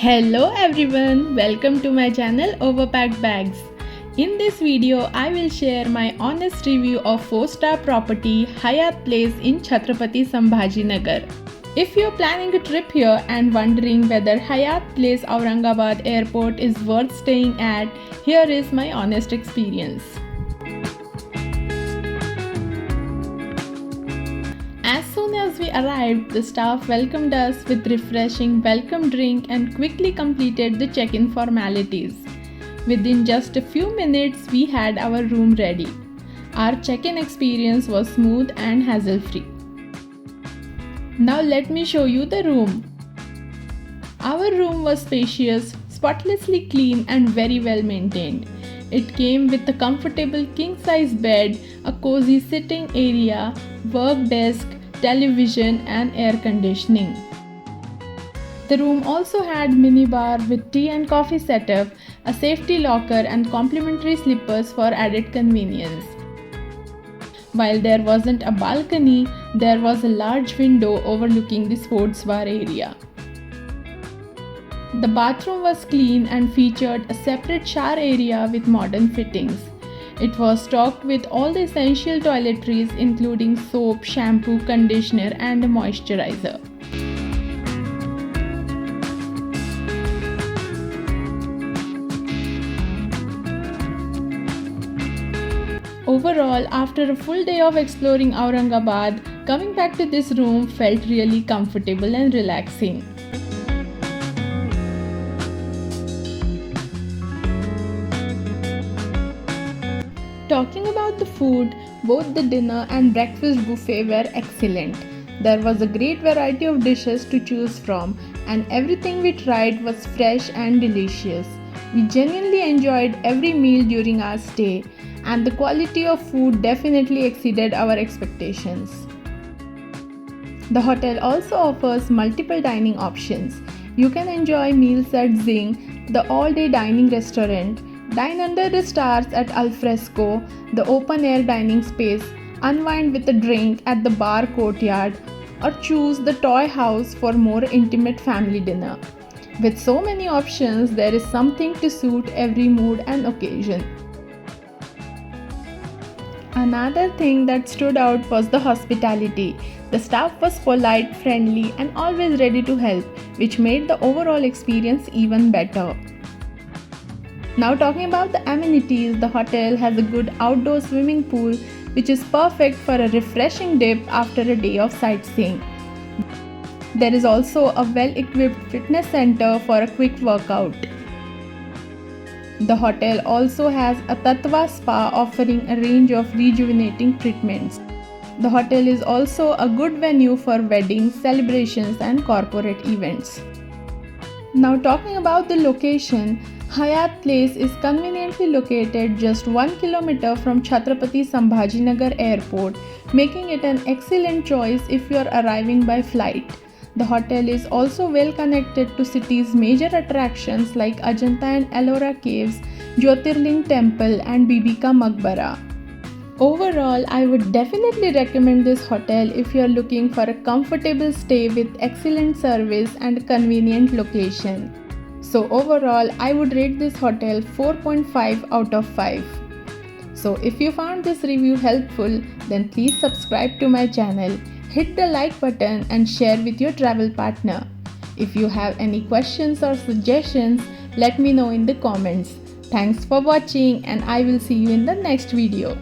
Hello everyone, welcome to my channel Overpackedbags. In this video, I will share my honest review of 4-star property Hyatt Place in Chhatrapati Sambhajinagar. If you're planning a trip here and wondering whether Hyatt Place Aurangabad Airport is worth staying at, here is my honest experience. As soon as we arrived, the staff welcomed us with refreshing welcome drink and quickly completed the check-in formalities. Within just a few minutes, we had our room ready. Our check-in experience was smooth and hassle-free. Now let me show you the room. Our room was spacious, spotlessly clean and very well maintained. It came with a comfortable king-size bed, a cozy sitting area, work desk, television and air conditioning. The room also had minibar with tea and coffee setup, a safety locker and complimentary slippers for added convenience. While there wasn't a balcony, there was a large window overlooking the sports bar area. The bathroom was clean and featured a separate shower area with modern fittings. It was stocked with all the essential toiletries including soap, shampoo, conditioner and a moisturizer. Overall, after a full day of exploring Aurangabad, coming back to this room felt really comfortable and relaxing. Talking about the food, both the dinner and breakfast buffet were excellent. There was a great variety of dishes to choose from, and everything we tried was fresh and delicious. We genuinely enjoyed every meal during our stay, and the quality of food definitely exceeded our expectations. The hotel also offers multiple dining options. You can enjoy meals at Zing, the all-day dining restaurant, dine under the stars at Al Fresco, the open-air dining space, unwind with a drink at the bar courtyard, or choose the toy house for more intimate family dinner. With so many options, there is something to suit every mood and occasion. Another thing that stood out was the hospitality. The staff was polite, friendly, and always ready to help, which made the overall experience even better. Now talking about the amenities, the hotel has a good outdoor swimming pool which is perfect for a refreshing dip after a day of sightseeing. There is also a well-equipped fitness center for a quick workout. The hotel also has a Tattva spa offering a range of rejuvenating treatments. The hotel is also a good venue for weddings, celebrations and corporate events. Now talking about the location, Hyatt Place is conveniently located just 1 kilometer from Chhatrapati Sambhajinagar Airport, making it an excellent choice if you are arriving by flight. The hotel is also well connected to city's major attractions like Ajanta and Ellora Caves, Jyotirling Temple and Bibi Ka Maqbara. Overall, I would definitely recommend this hotel if you are looking for a comfortable stay with excellent service and a convenient location. So overall, I would rate this hotel 4.5 out of 5. So if you found this review helpful, then please subscribe to my channel, hit the like button and share with your travel partner. If you have any questions or suggestions, let me know in the comments. Thanks for watching and I will see you in the next video.